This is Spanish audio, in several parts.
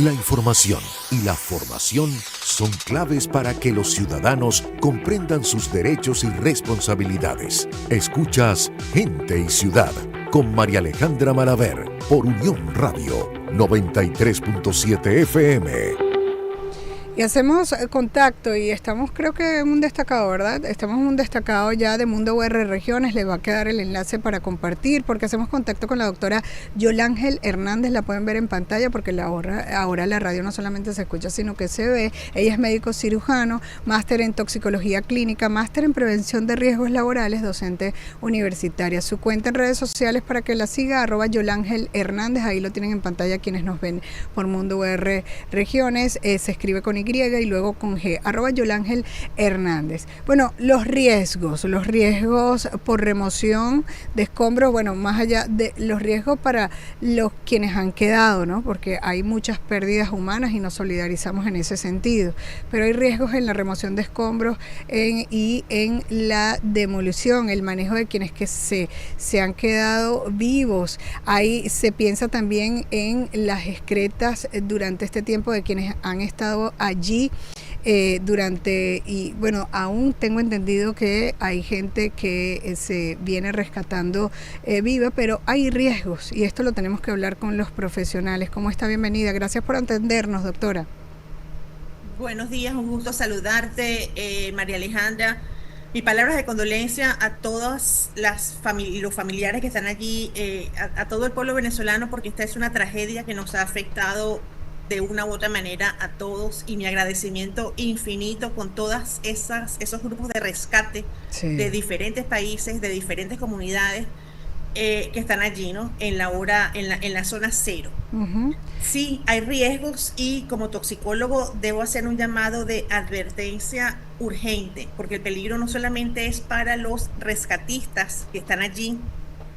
La información y la formación son claves para que los ciudadanos comprendan sus derechos y responsabilidades. Escuchas Gente y Ciudad con María Alejandra Malaver por Unión Radio 93.7 FM. Y hacemos contacto y estamos, creo que en un destacado, ¿verdad? Estamos en un destacado ya de Mundo UR Regiones. Les va a quedar el enlace para compartir, porque hacemos contacto con la doctora Yolángel Hernández. La pueden ver en pantalla porque ahora la radio no solamente se escucha, sino que se ve. Ella es médico cirujano, máster en toxicología clínica, máster en prevención de riesgos laborales, docente universitaria. Su cuenta en redes sociales para que la siga, @Yolángel Hernández. Ahí lo tienen en pantalla quienes nos ven por Mundo UR Regiones. Se escribe con Y y luego con G, @Yolángel Hernández. Bueno, los riesgos por remoción de escombros, bueno, más allá de los riesgos para los quienes han quedado, ¿no? Porque hay muchas pérdidas humanas y nos solidarizamos en ese sentido, pero hay riesgos en la remoción de escombros y en la demolición, el manejo de quienes que se han quedado vivos. Ahí se piensa también en las excretas durante este tiempo de quienes han estado allí y bueno, aún tengo entendido que hay gente que se viene rescatando viva, pero hay riesgos y esto lo tenemos que hablar con los profesionales. ¿Cómo está? Bienvenida, gracias por atendernos, doctora. Buenos días, un gusto saludarte, María Alejandra. Mis palabras de condolencia a todas los familiares que están allí, a todo el pueblo venezolano, porque esta es una tragedia que nos ha afectado de una u otra manera a todos, y mi agradecimiento infinito con todas esos grupos de rescate de diferentes países, de diferentes comunidades que están allí, ¿no? En la zona cero. Uh-huh. Sí, hay riesgos y como toxicólogo debo hacer un llamado de advertencia urgente, porque el peligro no solamente es para los rescatistas que están allí,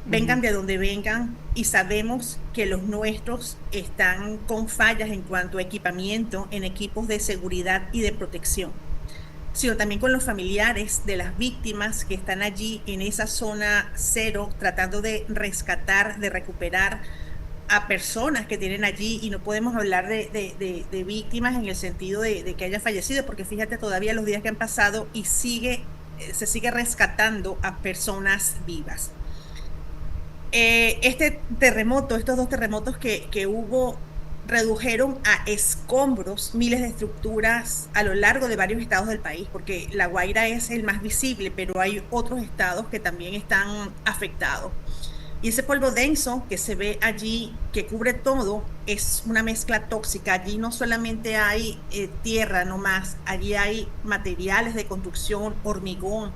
vengan de donde vengan, y sabemos que los nuestros están con fallas en cuanto a equipamiento, en equipos de seguridad y de protección, sino también con los familiares de las víctimas que están allí en esa zona cero, tratando de rescatar, de recuperar a personas que tienen allí, y no podemos hablar de víctimas en el sentido de que haya fallecido, porque fíjate todavía los días que han pasado y se sigue rescatando a personas vivas. Estos dos terremotos que hubo redujeron a escombros miles de estructuras a lo largo de varios estados del país, porque La Guaira es el más visible, pero hay otros estados que también están afectados. Y ese polvo denso que se ve allí, que cubre todo, es una mezcla tóxica. Allí no solamente hay tierra nomás, allí hay materiales de construcción, hormigón,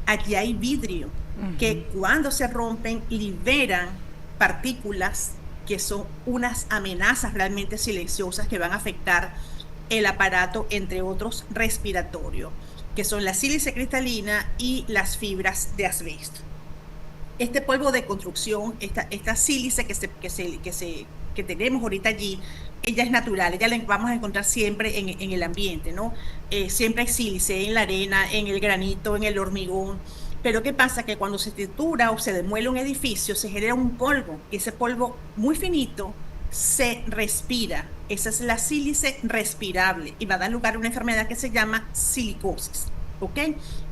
allí hay vidrio, que cuando se rompen liberan partículas que son unas amenazas realmente silenciosas que van a afectar el aparato, entre otros respiratorio, que son la sílice cristalina y las fibras de asbesto. Este polvo de construcción, esta sílice que tenemos ahorita allí, ella es natural, ella la vamos a encontrar siempre en el ambiente, ¿no? Siempre hay sílice en la arena, en el granito, en el hormigón. Pero ¿qué pasa? Que cuando se tritura o se demuele un edificio, se genera un polvo, y ese polvo muy finito se respira. Esa es la sílice respirable, y va a dar lugar a una enfermedad que se llama silicosis, ¿ok?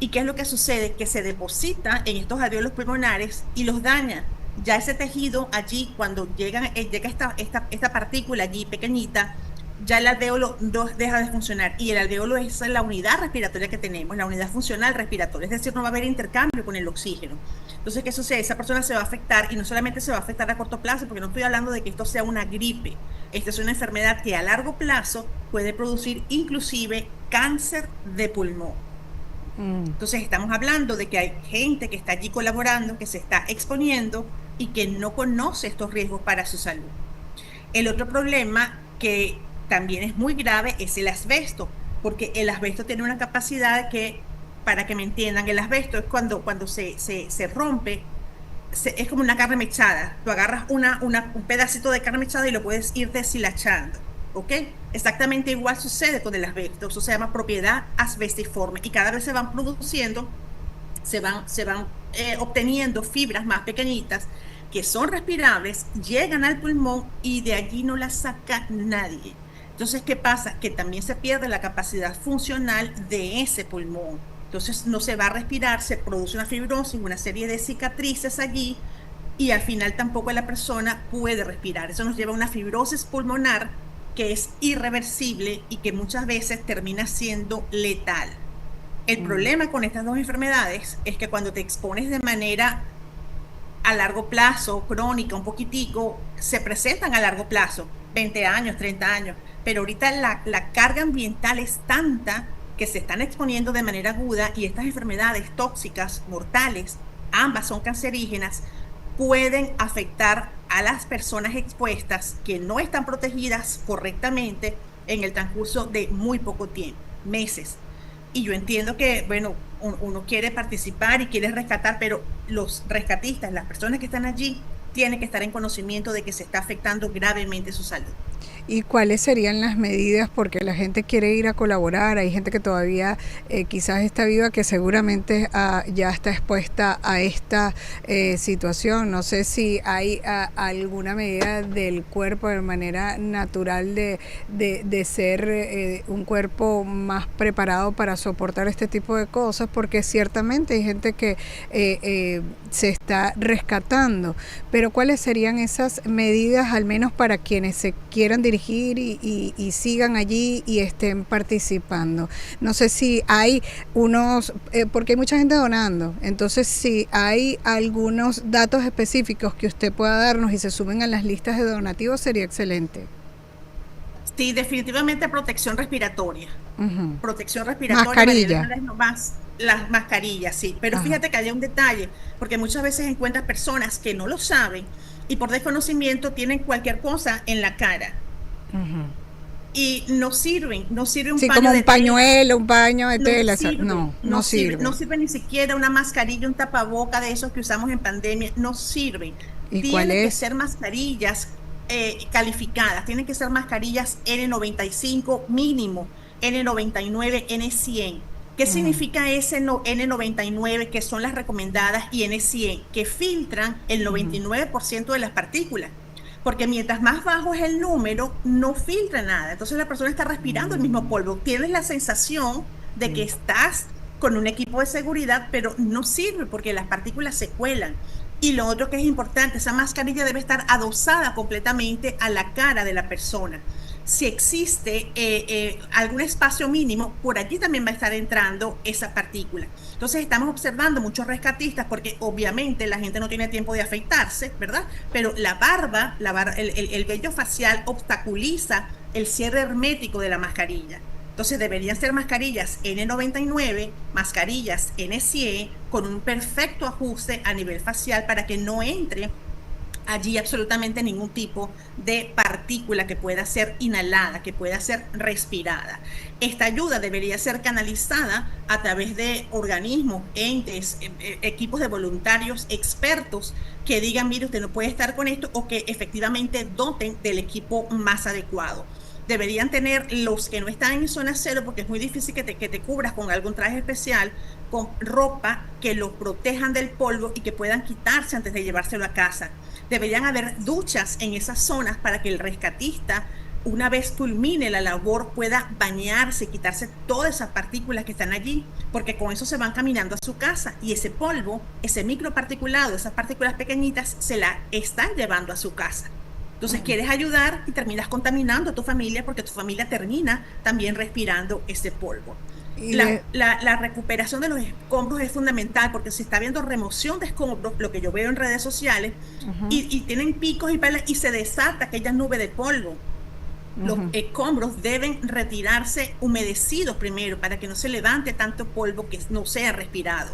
¿Y qué es lo que sucede? Que se deposita en estos alvéolos pulmonares y los daña. Ya ese tejido allí, cuando llega esta partícula allí pequeñita, ya el alvéolo deja de funcionar, y el alvéolo es la unidad respiratoria que tenemos, la unidad funcional respiratoria, es decir, no va a haber intercambio con el oxígeno. Entonces, ¿qué sucede? Esa persona se va a afectar, y no solamente se va a afectar a corto plazo, porque no estoy hablando de que esto sea una gripe. Esta es una enfermedad que a largo plazo puede producir inclusive cáncer de pulmón. Entonces, estamos hablando de que hay gente que está allí colaborando, que se está exponiendo y que no conoce estos riesgos para su salud. El otro problema que también es muy grave es el asbesto, porque el asbesto tiene una capacidad que, para que me entiendan, el asbesto es cuando se rompe, es como una carne mechada. Tú agarras un pedacito de carne mechada y lo puedes ir deshilachando, ¿ok? Exactamente igual sucede con el asbesto. Eso se llama propiedad asbestiforme, y cada vez se van produciendo, se van obteniendo fibras más pequeñitas que son respirables, llegan al pulmón y de allí no las saca nadie. Entonces, ¿qué pasa? Que también se pierde la capacidad funcional de ese pulmón. Entonces, no se va a respirar, se produce una fibrosis, una serie de cicatrices allí, y al final tampoco la persona puede respirar. Eso nos lleva a una fibrosis pulmonar que es irreversible y que muchas veces termina siendo letal. El problema con estas dos enfermedades es que cuando te expones de manera a largo plazo, crónica, un poquitico, se presentan a largo plazo, 20 años, 30 años, pero ahorita la carga ambiental es tanta que se están exponiendo de manera aguda y estas enfermedades tóxicas, mortales, ambas son cancerígenas, pueden afectar a las personas expuestas que no están protegidas correctamente en el transcurso de muy poco tiempo, meses. Y yo entiendo que, bueno, uno quiere participar y quiere rescatar, pero los rescatistas, las personas que están allí, tienen que estar en conocimiento de que se está afectando gravemente su salud. ¿Y cuáles serían las medidas? Porque la gente quiere ir a colaborar, hay gente que todavía quizás está viva, que seguramente ya está expuesta a esta situación. No sé si hay alguna medida del cuerpo de manera natural de ser un cuerpo más preparado para soportar este tipo de cosas, porque ciertamente hay gente que se está rescatando, pero ¿cuáles serían esas medidas, al menos para quienes se quieran dirigir y sigan allí y estén participando? No sé si hay unos, porque hay mucha gente donando, entonces si hay algunos datos específicos que usted pueda darnos y se sumen a las listas de donativos, sería excelente. Sí, definitivamente protección respiratoria. Protección Mascarilla. respiratoria, más las mascarillas, sí. Pero Ajá. fíjate que hay un detalle, porque muchas veces encuentras personas que no lo saben y por desconocimiento tienen cualquier cosa en la cara Ujú. y no sirve un Sí, como paño un de tela, pañuelo, un paño de no tela, sirve, no no sirve. sirve ni siquiera una mascarilla, un tapaboca de esos que usamos en pandemia, no sirven. ¿Y cuál Tienen que es? ser mascarillas calificadas, tienen que ser mascarillas N95 mínimo, N99, N100. ¿Qué Ujú. significa ese N99, que son las recomendadas, y N100, que filtran el Ujú. 99% de las partículas? Porque mientras más bajo es el número, no filtra nada. Entonces la persona está respirando el mismo polvo. Tienes la sensación de que estás con un equipo de seguridad, pero no sirve porque las partículas se cuelan. Y lo otro que es importante, esa mascarilla debe estar adosada completamente a la cara de la persona. Si existe algún espacio mínimo, por allí también va a estar entrando esa partícula. Entonces estamos observando muchos rescatistas porque obviamente la gente no tiene tiempo de afeitarse, ¿verdad? Pero el vello facial obstaculiza el cierre hermético de la mascarilla. Entonces deberían ser mascarillas N99, mascarillas N100, con un perfecto ajuste a nivel facial para que no entre allí absolutamente ningún tipo de partícula que pueda ser inhalada, que pueda ser respirada. Esta ayuda debería ser canalizada a través de organismos, entes, equipos de voluntarios expertos que digan, mire, usted no puede estar con esto, o que efectivamente doten del equipo más adecuado. Deberían tener los que no están en zona cero, porque es muy difícil que te cubras con algún traje especial, con ropa que los protejan del polvo y que puedan quitarse antes de llevárselo a casa. Deberían haber duchas en esas zonas para que el rescatista, una vez culmine la labor, pueda bañarse, quitarse todas esas partículas que están allí, porque con eso se van caminando a su casa y ese polvo, ese microparticulado, esas partículas pequeñitas, se la están llevando a su casa. Entonces quieres ayudar y terminas contaminando a tu familia porque tu familia termina también respirando ese polvo. Y le, La recuperación de los escombros es fundamental porque se está viendo remoción de escombros, lo que yo veo en redes sociales, ujú, y tienen picos y pelas y se desata aquella nube de polvo. Los ujú. escombros deben retirarse humedecidos primero para que no se levante tanto polvo que no sea respirado.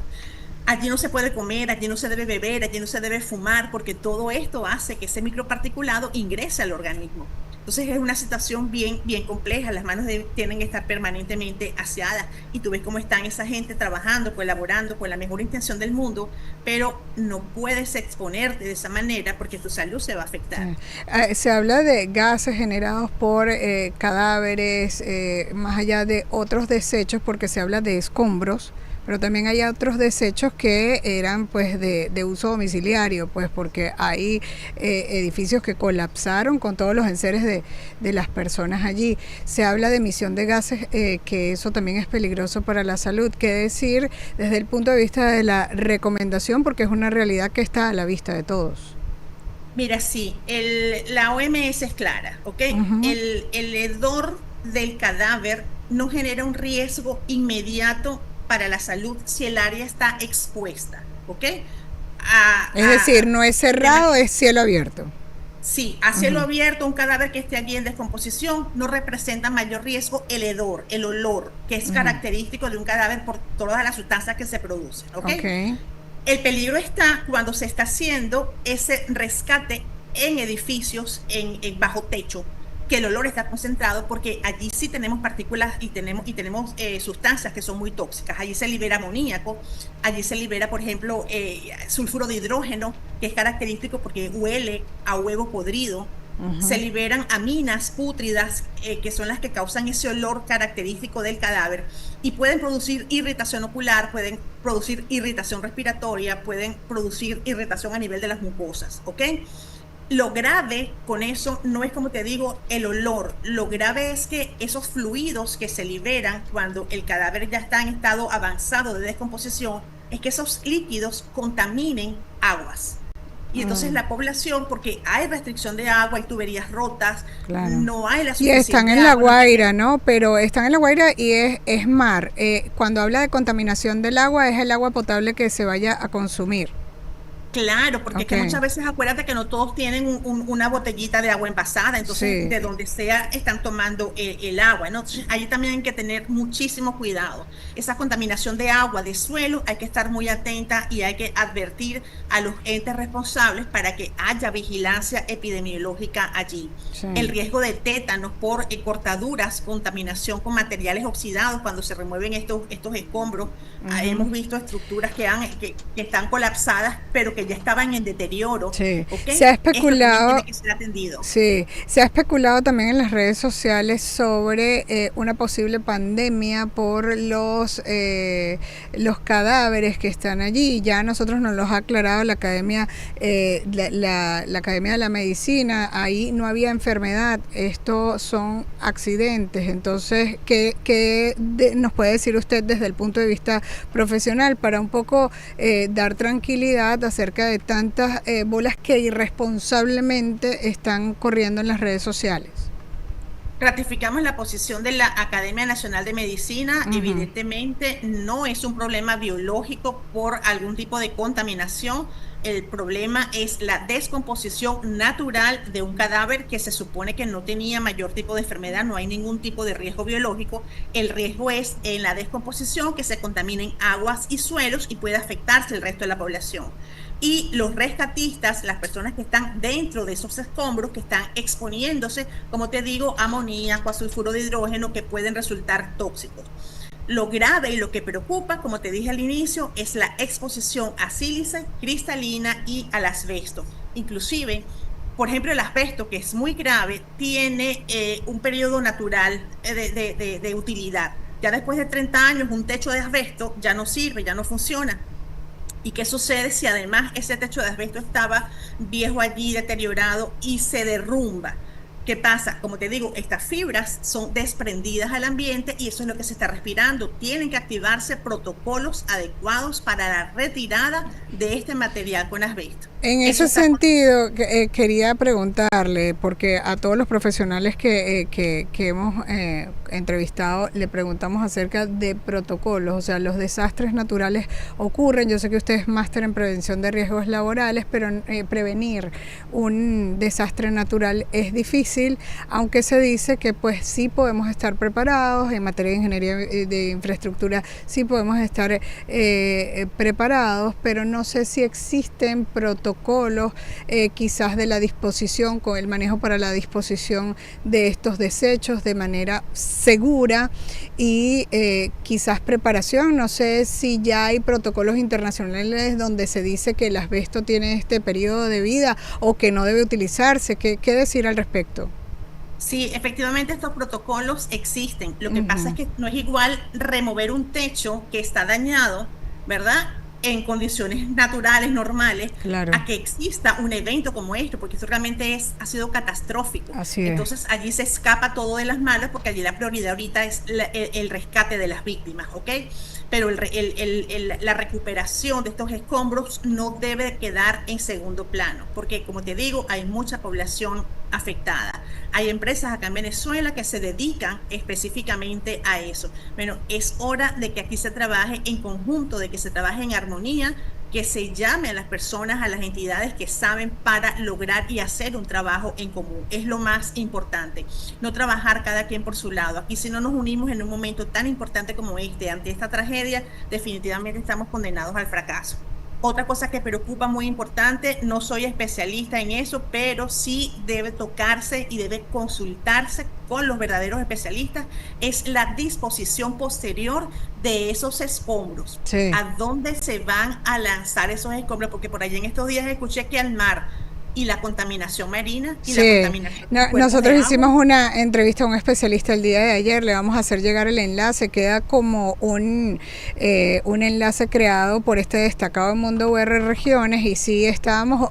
Allí no se puede comer, allí no se debe beber, allí no se debe fumar, porque todo esto hace que ese microparticulado ingrese al organismo. Entonces es una situación bien, bien compleja. Las manos tienen que estar permanentemente aseadas y tú ves cómo están esa gente trabajando, colaborando con la mejor intención del mundo, pero no puedes exponerte de esa manera porque tu salud se va a afectar. Se habla de gases generados por cadáveres, más allá de otros desechos, porque se habla de escombros, pero también hay otros desechos que eran pues de uso domiciliario, pues porque hay edificios que colapsaron con todos los enseres de las personas allí. Se habla de emisión de gases, que eso también es peligroso para la salud. ¿Qué decir desde el punto de vista de la recomendación? Porque es una realidad que está a la vista de todos. Mira, sí, la OMS es clara, ¿ok? Uh-huh. El hedor del cadáver no genera un riesgo inmediato para la salud si el área está expuesta, ¿ok? Es decir, no es El tema cerrado, es cielo abierto. Sí, a cielo Uh-huh. abierto, un cadáver que esté allí en descomposición no representa mayor riesgo el hedor, el olor, que es Uh-huh. característico de un cadáver por todas las sustancias que se producen, ¿ok? Ok. El peligro está cuando se está haciendo ese rescate en edificios en bajo techo, que el olor está concentrado porque allí sí tenemos partículas y tenemos sustancias que son muy tóxicas. Allí se libera amoníaco, allí se libera, por ejemplo, sulfuro de hidrógeno, que es característico porque huele a huevo podrido. Se Uh-huh. liberan aminas pútridas, que son las que causan ese olor característico del cadáver y pueden producir irritación ocular, pueden producir irritación respiratoria, pueden producir irritación a nivel de las mucosas, ¿ok? Lo grave con eso no es, como te digo, el olor. Lo grave es que esos fluidos que se liberan cuando el cadáver ya está en estado avanzado de descomposición, es que esos líquidos contaminen aguas. Y entonces Mm, la población, porque hay restricción de agua, hay tuberías rotas, claro. no hay la Y están suficiente en La agua, no Guaira, tienen. ¿no? Pero están en La Guaira y es mar. Cuando habla de contaminación del agua, es el agua potable que se vaya a consumir. Claro, porque es Ok, que muchas veces acuérdate que no todos tienen una botellita de agua envasada, entonces sí. de donde sea están tomando el agua, ¿no? Entonces ahí también hay que tener muchísimo cuidado. Esa contaminación de agua, de suelo, hay que estar muy atenta y hay que advertir a los entes responsables para que haya vigilancia epidemiológica allí. Sí. El riesgo de tétanos por cortaduras, contaminación con materiales oxidados cuando se remueven estos escombros. Ujú. Hemos visto estructuras que están colapsadas, pero que ya estaban en deterioro, Sí. ¿ok? Se ha Esto también especulado. tiene que ser atendido. Sí, se ha especulado también en las redes sociales sobre una posible pandemia por los cadáveres que están allí. Ya nosotros nos los ha aclarado la Academia, la Academia de la Medicina. Ahí no había enfermedad, esto son accidentes. Entonces, ¿qué nos puede decir usted desde el punto de vista profesional para un poco dar tranquilidad acerca de tantas bolas que irresponsablemente están corriendo en las redes sociales? Ratificamos la posición de la Academia Nacional de Medicina. Ujú. Evidentemente no es un problema biológico por algún tipo de contaminación. El problema es la descomposición natural de un cadáver que se supone que no tenía mayor tipo de enfermedad, no hay ningún tipo de riesgo biológico. El riesgo es en la descomposición que se contaminen aguas y suelos y puede afectarse el resto de la población. Y los rescatistas, las personas que están dentro de esos escombros, que están exponiéndose, como te digo, a amoníaco, a sulfuro de hidrógeno, que pueden resultar tóxicos. Lo grave y lo que preocupa, como te dije al inicio, es la exposición a sílice cristalina y al asbesto. Inclusive, por ejemplo, el asbesto, que es muy grave, tiene un periodo natural de utilidad. Ya después de 30 años, un techo de asbesto ya no sirve, ya no funciona. ¿Y qué sucede si además ese techo de asbesto estaba viejo allí, deteriorado y se derrumba? ¿Qué pasa? Como te digo, estas fibras son desprendidas al ambiente y eso es lo que se está respirando. Tienen que activarse protocolos adecuados para la retirada de este material con asbesto. En Eso ese está sentido, quería preguntarle, porque a todos los profesionales que hemos entrevistado le preguntamos acerca de protocolos, o sea, los desastres naturales ocurren. Yo sé que usted es máster en prevención de riesgos laborales, pero prevenir un desastre natural es difícil, aunque se dice que pues sí podemos estar preparados en materia de ingeniería de infraestructura, sí podemos estar preparados, pero no sé si existen protocolos quizás de la disposición, con el manejo para la disposición de estos desechos de manera segura y quizás preparación. No sé si ya hay protocolos internacionales donde se dice que el asbesto tiene este periodo de vida o que no debe utilizarse. ¿Qué decir al respecto? Sí, efectivamente estos protocolos existen. Lo que pasa es Ujú, que no es igual remover un techo que está dañado, ¿verdad? En condiciones naturales, normales, claro, a que exista un evento como esto, porque esto realmente ha sido catastrófico. así es. Entonces allí se escapa todo de las manos, porque allí la prioridad ahorita es el rescate de las víctimas, ¿ok? Pero la recuperación de estos escombros no debe quedar en segundo plano, porque como te digo, hay mucha población afectada. Hay empresas acá en Venezuela que se dedican específicamente a eso. Bueno, es hora de que aquí se trabaje en conjunto, de que se trabaje en armonía, que se llame a las personas, a las entidades que saben para lograr y hacer un trabajo en común. Es lo más importante. No trabajar cada quien por su lado. Aquí si no nos unimos en un momento tan importante como este, ante esta tragedia, definitivamente estamos condenados al fracaso. Otra cosa que preocupa muy importante, no soy especialista en eso, pero sí debe tocarse y debe consultarse con los verdaderos especialistas, es la disposición posterior de esos escombros. Sí. ¿A dónde se van a lanzar esos escombros? Porque por allí en estos días escuché que al mar y la contaminación marina y la Sí, contaminación de cuerpos de nosotros agua. hicimos una entrevista a un especialista el día de ayer, le vamos a hacer llegar el enlace, queda como un enlace creado por este destacado Mundo UR Regiones y sí estábamos,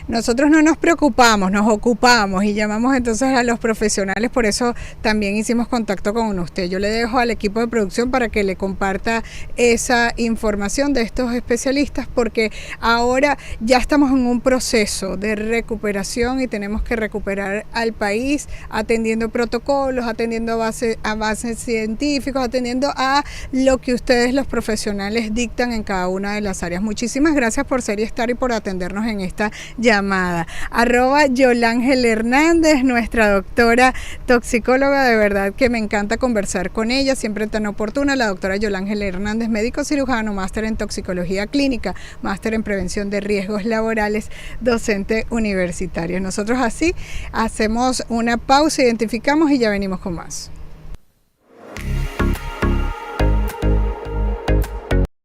nosotros no nos preocupamos, nos ocupamos y llamamos entonces a los profesionales, por eso también hicimos contacto con usted. Yo le dejo al equipo de producción para que le comparta esa información de estos especialistas porque ahora ya estamos en un proceso de recuperación y tenemos que recuperar al país atendiendo protocolos, atendiendo a bases científicos, atendiendo a lo que ustedes los profesionales dictan en cada una de las áreas. Muchísimas gracias por ser y estar y por atendernos en esta llamada. @Yolángel Hernández, nuestra doctora toxicóloga, de verdad que me encanta conversar con ella, siempre tan oportuna. La doctora Yolángel Hernández, médico cirujano, máster en toxicología clínica, máster en prevención de riesgos laborales, docente universitario. Nosotros así hacemos una pausa, identificamos y ya venimos con más.